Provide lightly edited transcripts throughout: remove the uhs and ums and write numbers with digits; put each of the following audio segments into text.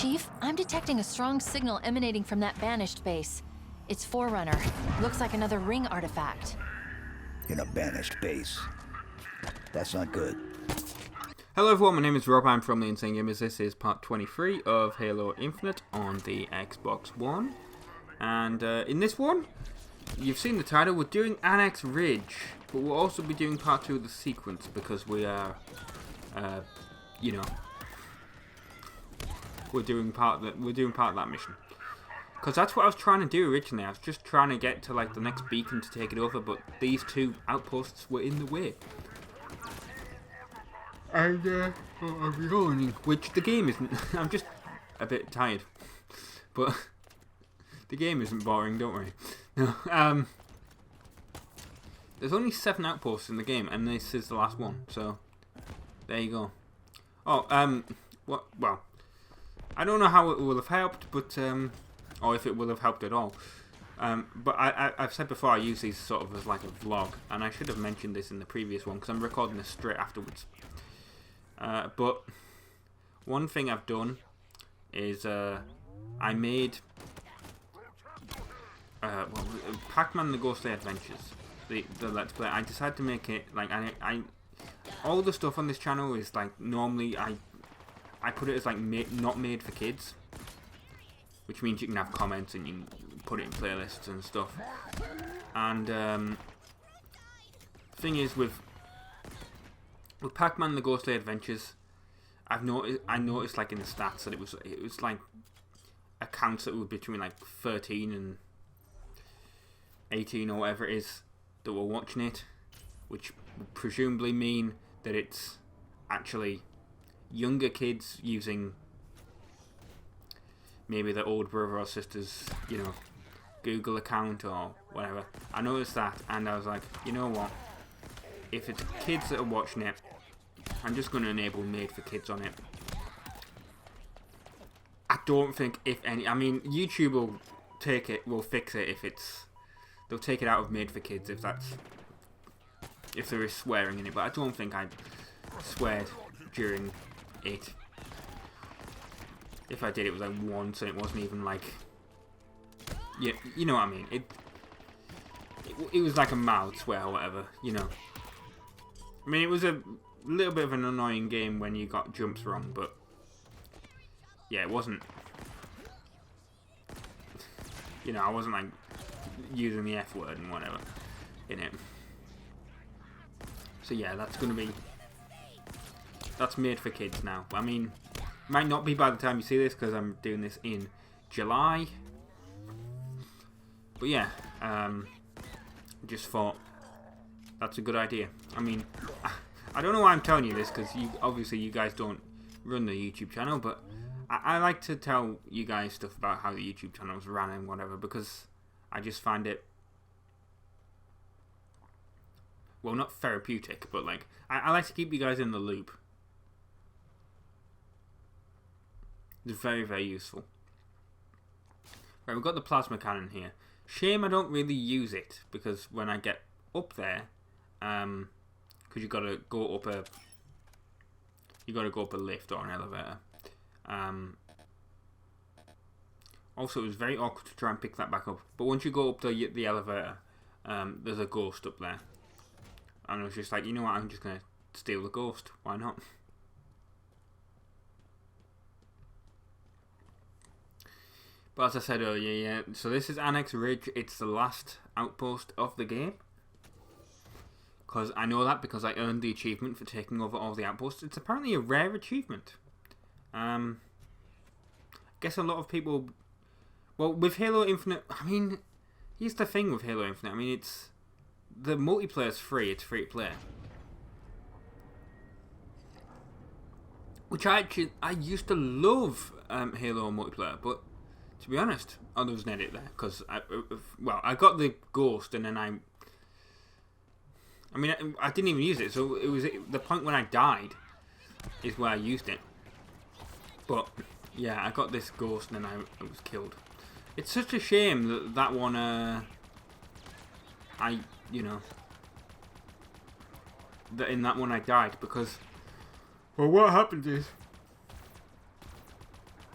Chief, I'm detecting a strong signal emanating from that Banished base. It's Forerunner. Looks like another ring artifact. In a Banished base. That's not good. Hello everyone, my name is Rob, I'm from the Insane Gamers. This is part 23 of Halo Infinite on the Xbox One. And in this one, you've seen the title, we're doing Annex Ridge. But we'll also be doing part 2 of the sequence because we are, we're doing part of that mission. Because that's what I was trying to do originally. I was just trying to get to like the next beacon to take it over, but these two outposts were in the way. And I'm yawning, which the game isn't. I'm just a bit tired, but the game isn't boring. Don't worry. No. There's only 7 outposts in the game, and this is the last one. So there you go. Oh, well, I don't know how it will have helped, but or if it will have helped at all. But I've said before I use these sort of as like a vlog, and I should have mentioned this in the previous one because I'm recording this straight afterwards. But one thing I've done is I made Pac-Man the Ghostly Adventures, the Let's Play. I decided to make it like I all the stuff on this channel is like normally I put it as like not made for kids, which means you can have comments and you can put it in playlists and stuff. And thing is with Pac-Man the Ghostly Adventures, I noticed like in the stats that it was like accounts that were between like 13 and 18 or whatever it is that were watching it, which would presumably mean that it's actually younger kids using maybe their old brother or sister's, Google account or whatever. I noticed that and I was like, you know what? If it's kids that are watching it, I'm just going to enable made for kids on it. I don't think YouTube will fix it they'll take it out of made for kids if there is swearing in it, but I don't think I sweared during it. If I did, it was like once and it wasn't even like, yeah, you know what I mean. It was like a mild swear or whatever, I mean, it was a little bit of an annoying game when you got jumps wrong, but yeah, it wasn't. I wasn't like using the F word and whatever in it. So yeah, that's made for kids now. I mean, might not be by the time you see this because I'm doing this in July. But yeah, just thought that's a good idea. I mean, I don't know why I'm telling you this because obviously you guys don't run the YouTube channel, but I like to tell you guys stuff about how the YouTube channel's ran and whatever because I just find it, well, not therapeutic, but like I like to keep you guys in the loop. It's very, very useful. Right, we've got the plasma cannon here. Shame I don't really use it because when I get up there, because you got to go up a lift or an elevator. Also, it was very awkward to try and pick that back up. But once you go up the elevator, there's a ghost up there, and I was just like, you know what? I'm just gonna steal the ghost. Why not? But as I said earlier, yeah. So this is Annex Ridge. It's the last outpost of the game. Because I know that because I earned the achievement for taking over all the outposts. It's apparently a rare achievement. I guess a lot of people... Well, with Halo Infinite... I mean, here's the thing with Halo Infinite. I mean, it's... The multiplayer's free. It's free to play. Which I used to love Halo multiplayer, but... To be honest, there was an edit there. Because, I got the ghost and then I didn't even use it, so it was the point when I died is where I used it. But yeah, I got this ghost and then I was killed. It's such a shame that one. That in that one I died because. Well, what happened is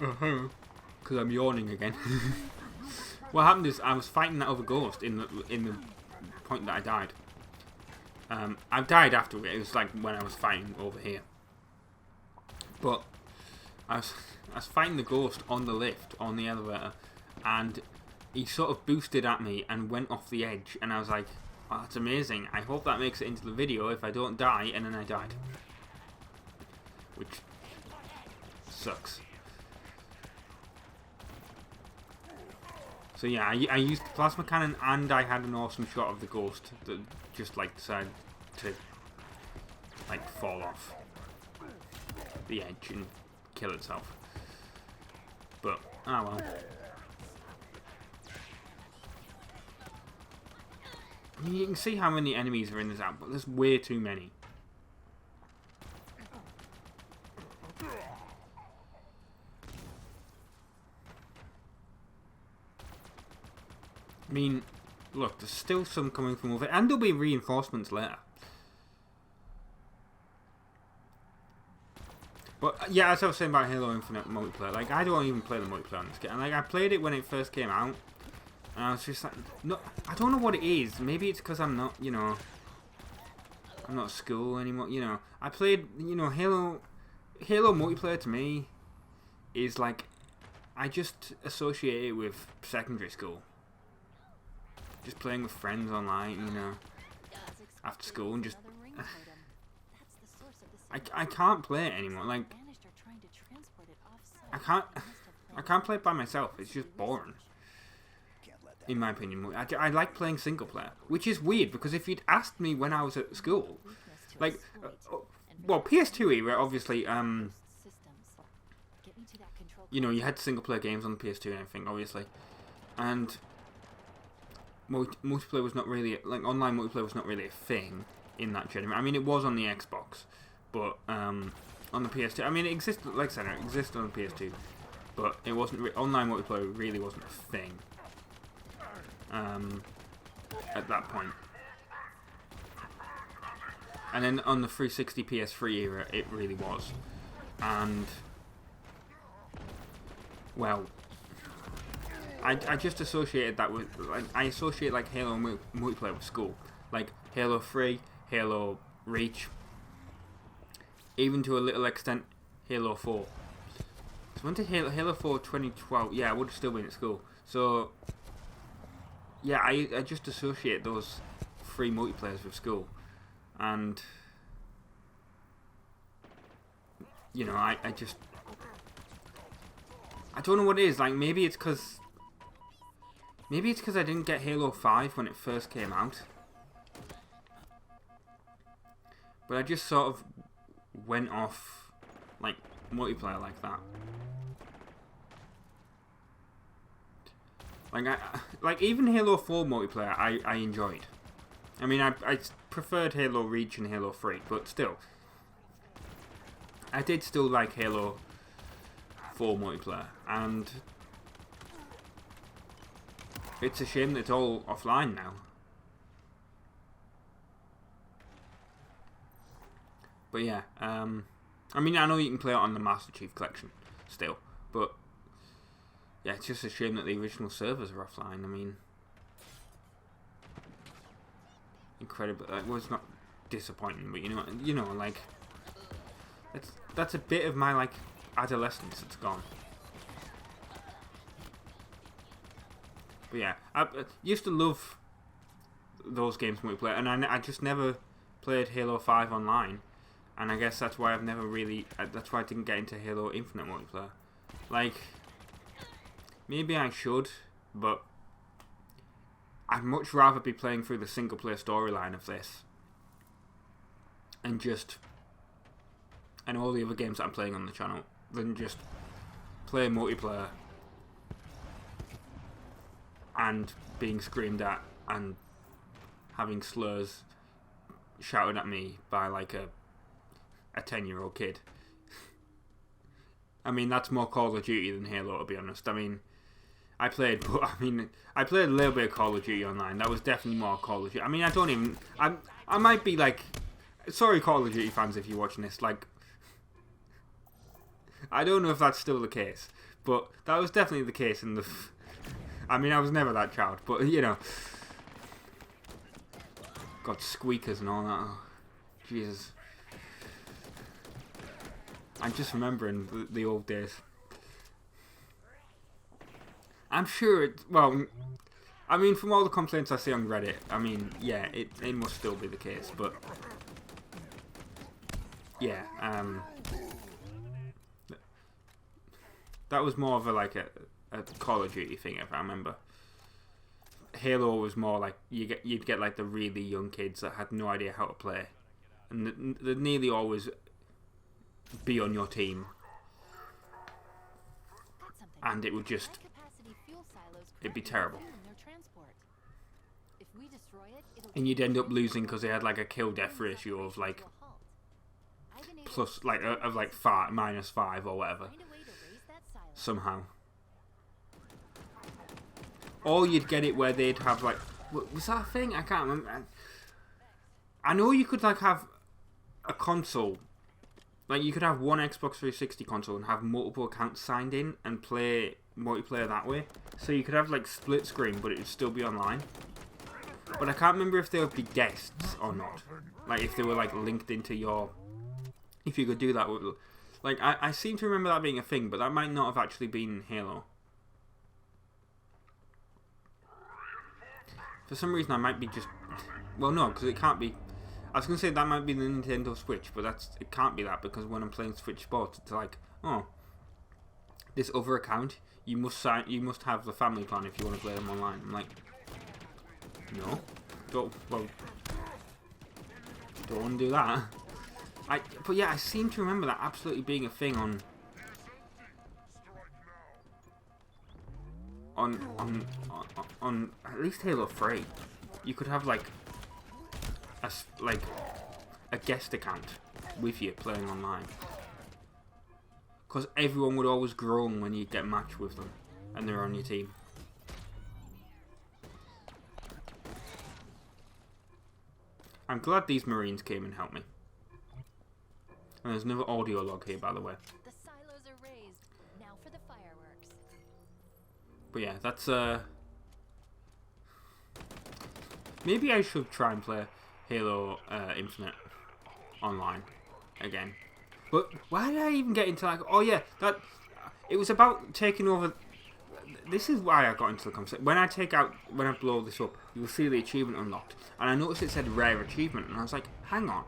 Because I'm yawning again. What happened is I was fighting that other ghost in the point that I died. I died after it. It was like when I was fighting over here. But I was fighting the ghost on the lift, on the elevator, and he sort of boosted at me and went off the edge, and I was like, oh, that's amazing. I hope that makes it into the video if I don't die, and then I died. Which sucks. So yeah, I used the plasma cannon and I had an awesome shot of the ghost that just like decided to like fall off the edge and kill itself. But, oh well. I mean, you can see how many enemies are in this app, but there's way too many. I mean, look, there's still some coming from over, and there'll be reinforcements later. But yeah, as I was saying about Halo Infinite multiplayer, like I don't even play the multiplayer on this game. Like I played it when it first came out, and I was just like, no, I don't know what it is. Maybe it's because I'm not, you know, I'm not at school anymore. You know, I played, you know, Halo multiplayer to me is like, I just associate it with secondary school. Just playing with friends online, you know, after school, and just I can't play it anymore. Like I can't play it by myself. It's just boring, in my opinion. I like playing single player, which is weird because if you'd asked me when I was at school, like, well, PS2 era, obviously, you know, you had single player games on the PS2 and everything, obviously, and multiplayer was not really, like, online multiplayer was not really a thing in that generation. I mean, it was on the Xbox, but on the PS2, I mean, it existed, like I said, it existed on the PS2, but it wasn't, online multiplayer really wasn't a thing at that point. And then on the 360 PS3 era, it really was. And, well, I just associated that with, like, I associate like Halo multiplayer with school, like Halo 3, Halo Reach, even to a little extent Halo 4. So when did Halo 4 2012? Yeah, I would have still been at school. So yeah, I just associate those three multiplayers with school, and you know, I don't know what it is. Like maybe it's because I didn't get Halo 5 when it first came out. But I just sort of went off, like, multiplayer like that. Like even Halo 4 multiplayer, I enjoyed. I mean, I preferred Halo Reach and Halo 3, but still. I did still like Halo 4 multiplayer, and it's a shame that it's all offline now. But yeah, I mean, I know you can play it on the Master Chief Collection still, but yeah, it's just a shame that the original servers are offline. I mean, incredible. It was not disappointing, but you know, like that's a bit of my like adolescence that's gone. But yeah, I used to love those games multiplayer, and I just never played Halo 5 online, and I guess that's why I've never really, that's why I didn't get into Halo Infinite multiplayer. Like, maybe I should, but I'd much rather be playing through the single player storyline of this, and all the other games that I'm playing on the channel, than just play multiplayer and being screamed at and having slurs shouted at me by like a 10-year-old kid. I mean, that's more Call of Duty than Halo, to be honest. I mean, I played a little bit of Call of Duty online. That was definitely more Call of Duty. I mean, I might be like, sorry Call of Duty fans if you're watching this, like, I don't know if that's still the case, but that was definitely the case in the... I mean, I was never that child, but, you know. God, squeakers and all that. Oh, Jesus. I'm just remembering the old days. I'm sure it... Well, I mean, from all the complaints I see on Reddit, I mean, yeah, it must still be the case, but... Yeah, that was more of a, like, a Call of Duty thing, if I remember. Halo was more like, you'd get, like, the really young kids that had no idea how to play. And they'd nearly always be on your team. And it would just... It'd be terrible. And you'd end up losing because they had, like, a kill-death ratio of, like... Plus, like, of like -5 or whatever. Somehow. Or you'd get it where they'd have, like... Was that a thing? I can't remember. I know you could, like, have a console. Like, you could have one Xbox 360 console and have multiple accounts signed in and play multiplayer that way. So you could have, like, split screen, but it would still be online. But I can't remember if they would be guests or not. Like, if they were, like, linked into your... If you could do that, like, I seem to remember that being a thing, but that might not have actually been Halo. For some reason, I might be just... Well, no, because it can't be... I was going to say that might be the Nintendo Switch, but it can't be that, because when I'm playing Switch Sports, it's like, oh, this other account, you must have the family plan if you want to play them online. I'm like, no, don't want to do that. But yeah, I seem to remember that absolutely being a thing on at least Halo 3. You could have like a guest account with you playing online, because everyone would always groan when you get matched with them and they're on your team. I'm glad these Marines came and helped me. And there's another audio log here, by the way. The silos are raised. Now for the fireworks. But yeah, that's maybe I should try and play Halo Infinite online again. But why did I even get into, like, oh yeah, that it was about taking over. This is why I got into the conversation. When I blow this up, you'll see the achievement unlocked, and I noticed it said rare achievement, and I was like, hang on.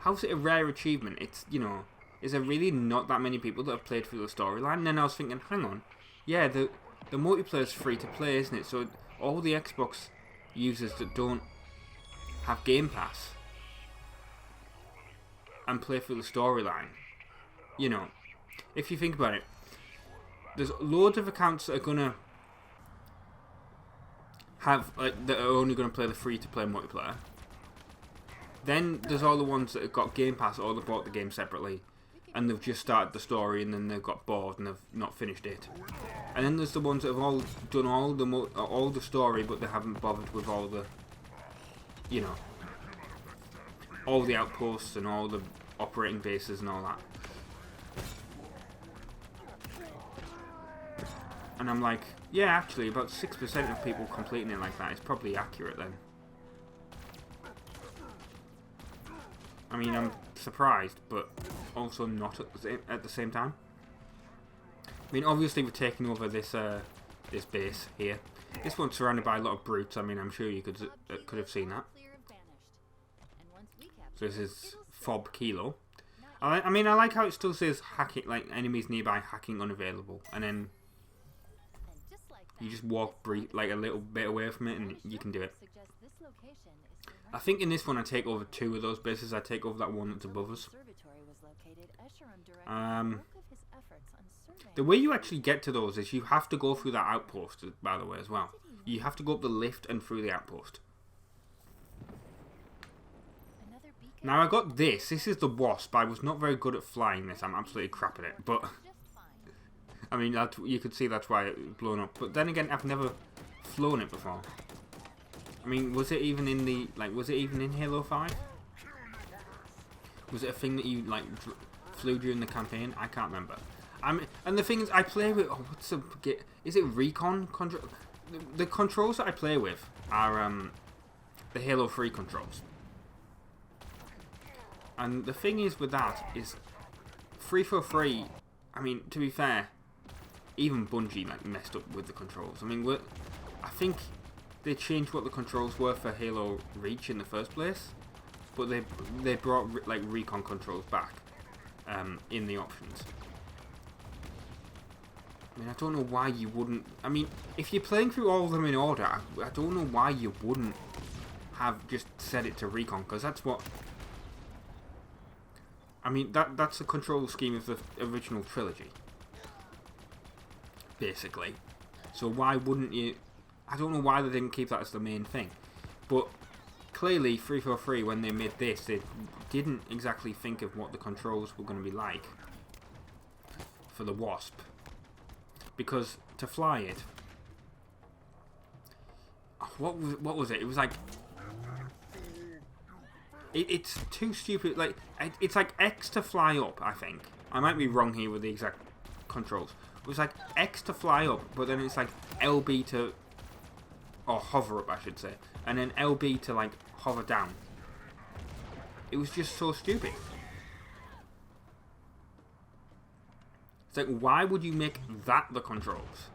How's it a rare achievement? It's, you know, is there really not that many people that have played through the storyline? And then I was thinking, hang on, yeah, the multiplayer's free to play, isn't it? So all the Xbox users that don't have Game Pass and play through the storyline, you know, if you think about it, there's loads of accounts that are gonna have, like, that are only gonna play the free to play multiplayer. Then there's all the ones that have got Game Pass or they've bought the game separately and they've just started the story and then they've got bored and they've not finished it. And then there's the ones that have all done all the story but they haven't bothered with all the, you know, all the outposts and all the operating bases and all that. And I'm like, yeah, actually about 6% of people completing it like that is probably accurate then. I mean, I'm surprised, but also not at the same time. I mean, obviously we're taking over this this base here. This one's surrounded by a lot of brutes. I mean, I'm sure you could have seen that. So this is Fob Kilo. I mean, I like how it still says hacking, like enemies nearby, hacking unavailable, and then you just walk like a little bit away from it, and you can do it. I think in this one I take over 2 of those bases. I take over that one that's above us. The way you actually get to those is you have to go through that outpost, by the way, as well. You have to go up the lift and through the outpost. Now I got this. This is the Wasp. I was not very good at flying this. I'm absolutely crap at it. But I mean, you could see that's why it blown up. But then again, I've never flown it before. I mean, was it even in the, like, was it even in Halo 5? Was it a thing that you, like, flew during the campaign. I can't remember. And the thing is, I play with. Oh, what's the? Is it Recon control? The controls that I play with are the Halo 3 controls. And the thing is with that is 343. I mean, to be fair, even Bungie like messed up with the controls. I mean, I think they changed what the controls were for Halo Reach in the first place, but they brought like Recon controls back in the options. I mean, I don't know why you wouldn't. I mean, if you're playing through all of them in order, I don't know why you wouldn't have just set it to Recon, because that's what. I mean, that's the control scheme of the original trilogy, basically. So why wouldn't you? I don't know why they didn't keep that as the main thing, but clearly 343, when they made this, they didn't exactly think of what the controls were going to be like for the Wasp. Because to fly it, what was it? It was like it's too stupid. Like it's like X to fly up. I think I might be wrong here with the exact controls. It was like X to fly up, but then it's like LB to or hover up, I should say, and then LB to like hover down. It was just so stupid. It's like, why would you make that the controls?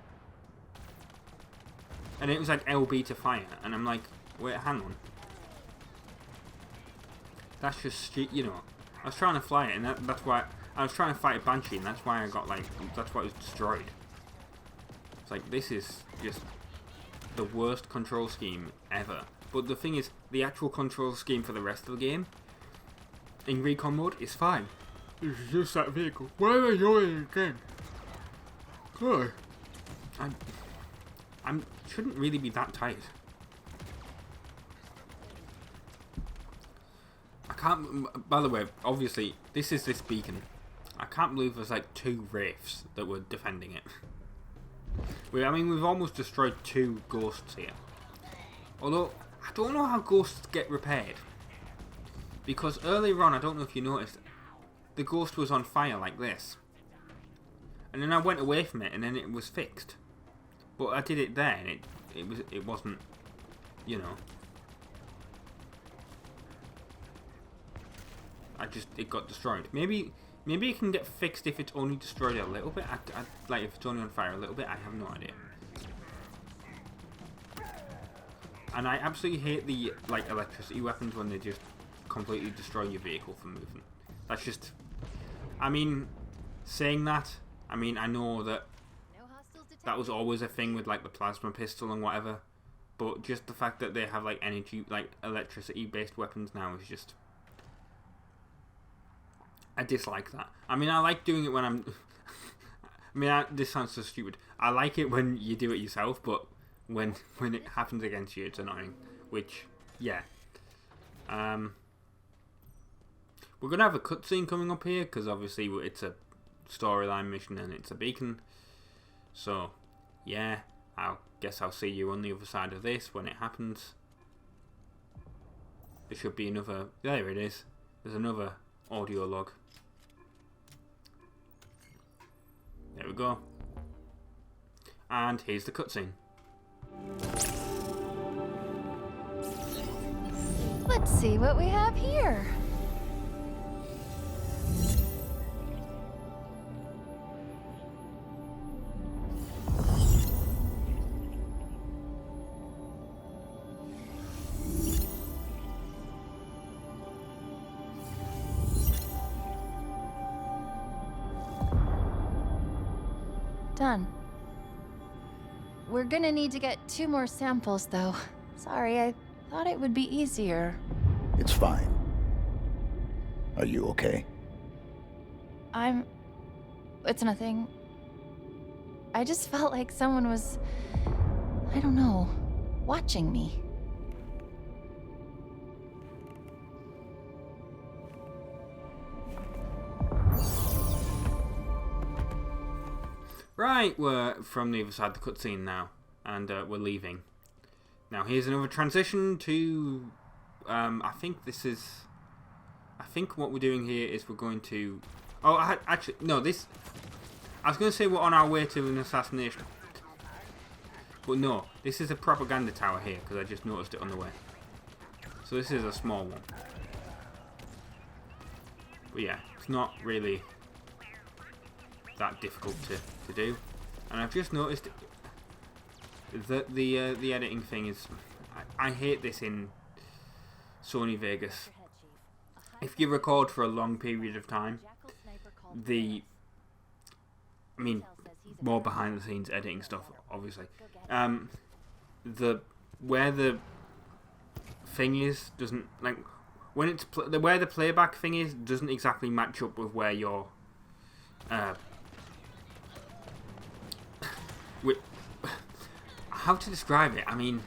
And it was like LB to fire, and I'm like, wait, hang on. That's just, you know, I was trying to fly it, and that's why, I was trying to fight a Banshee, and that's why I got, like, that's why it was destroyed. It's like, this is just the worst control scheme ever. But the thing is, the actual control scheme for the rest of the game, in Recon mode, is fine. It's just that vehicle. Why am I doing it again? God. I shouldn't really be that tight. I can't. By the way, obviously, this is this beacon. I can't believe there's like 2 Wraiths that were defending it. I mean, we've almost destroyed 2 ghosts here. Although, I don't know how ghosts get repaired. Because earlier on, I don't know if you noticed, the ghost was on fire like this. And then I went away from it and then it was fixed. But I did it there and it wasn't, you know. It got destroyed. Maybe it can get fixed if it's only destroyed a little bit. Like if it's only on fire a little bit, I have no idea. And I absolutely hate the like electricity weapons when they just completely destroy your vehicle from moving. That's just, I mean, saying that, I mean, I know that that was always a thing with like the plasma pistol and whatever, but just the fact that they have like energy, like electricity based weapons now is just, I dislike that. I mean, I like doing it when I'm, I mean, this sounds so stupid. I like it when you do it yourself, but when it happens against you, it's annoying. Which, yeah. We're going to have a cutscene coming up here, because obviously it's a storyline mission and it's a beacon. So, yeah, I guess I'll see you on the other side of this when it happens. There should be another, there it is. There's another audio log. There we go. And here's the cutscene. Let's see what we have here. Done. We're gonna need to get 2 more samples, though. Sorry, I thought it would be easier. It's fine. Are you okay? It's nothing. I just felt like someone was, I don't know, watching me. Right, we're from the other side of the cutscene now, and we're leaving. Now here's another transition to, I think what we're doing here is we're going to Oh, actually, no, this... I was going to say we're on our way to an assassination. But no, this is a propaganda tower here, because I just noticed it on the way. So this is a small one. But yeah, it's not really that difficult to do. And I've just noticed that the editing thing is... I hate this in Sony Vegas. If you record for a long period of time, I mean, more behind the scenes editing stuff, obviously. Where the thing is doesn't, like, when it's where the playback thing is doesn't exactly match up with where your how to describe it? I mean,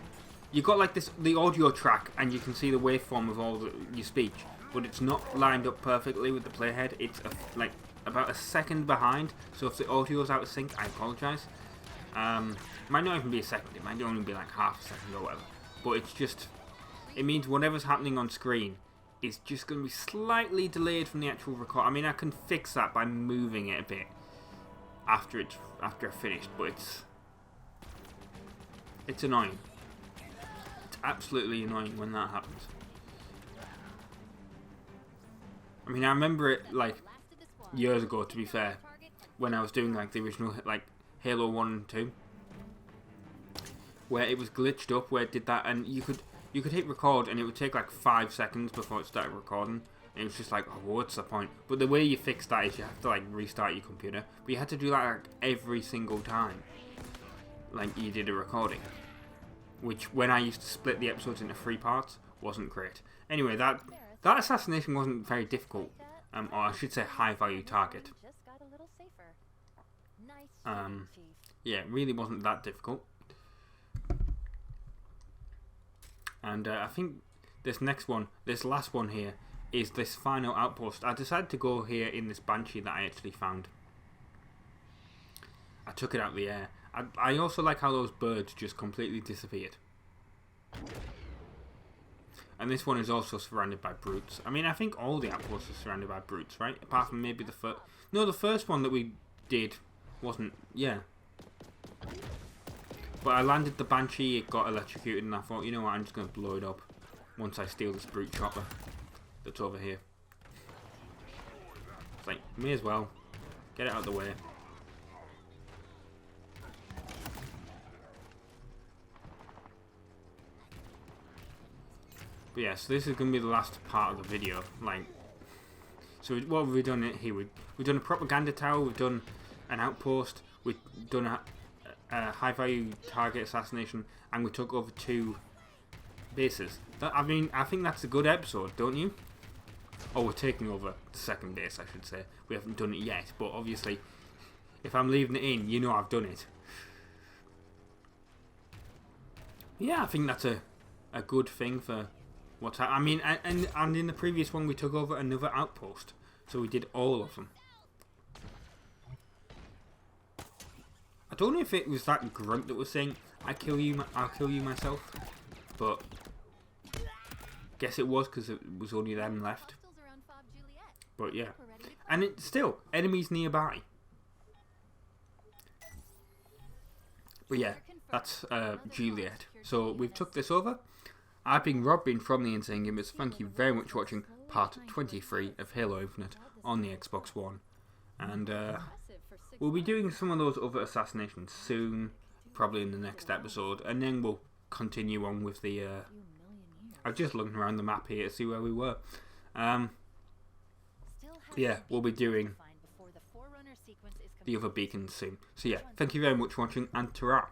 you got like the audio track, and you can see the waveform of all your speech, but it's not lined up perfectly with the playhead. It's like about a second behind. So if the audio's out of sync, I apologise. Might not even be a second. It might only be like half a second or whatever. But it's just, it means whatever's happening on screen is just going to be slightly delayed from the actual record. I mean, I can fix that by moving it a bit after I've finished, but it's annoying. It's absolutely annoying when that happens. I mean, I remember it like years ago, to be fair, when I was doing like the original like Halo 1 and 2, where it was glitched up, where it did that, and you could hit record and it would take like 5 seconds before it started recording, and it was just like, oh, what's the point? But the way you fix that is you have to like restart your computer, but you had to do that like every single time like you did a recording, which when I used to split the episodes into 3 parts wasn't great. Anyway, that assassination wasn't very difficult, or I should say high value target. Yeah, it really wasn't that difficult. And I think this last one here, is this final outpost. I decided to go here in this Banshee that I actually found. I took it out of the air. I also like how those birds just completely disappeared. And this one is also surrounded by brutes. I mean, I think all the outposts are surrounded by brutes, right? Apart from maybe the first... No, the first one that we did wasn't... Yeah. But I landed the Banshee, it got electrocuted, and I thought, you know what, I'm just going to blow it up once I steal this brute chopper that's over here. It's like, may as well. Get it out of the way. But yeah, so this is going to be the last part of the video. Like, so what have we done here? We've done a propaganda tower, we've done an outpost, we've done a high value target assassination, and we took over 2 bases. I mean, I think that's a good episode, don't you? Oh, we're taking over the 2nd base, I should say. We haven't done it yet, but obviously, if I'm leaving it in, you know I've done it. Yeah, I think that's a good thing for what's happening. I mean, and in the previous one, we took over another outpost, so we did all of them. I don't know if it was that grunt that was saying, I'll kill you myself, but guess it was, because it was only them left. But yeah, and it's still enemies nearby. But yeah, that's Juliet. So we've took this over. I've been Rob, been from the Insane Gamers. Thank you very much for watching part 23 of Halo Infinite on the Xbox One, and we'll be doing some of those other assassinations soon, probably in the next episode, and then we'll continue on with the... I've just looked around the map here to see where we were. Yeah, we'll be doing the other beacons soon. So yeah, thank you very much for watching, and ta-ra!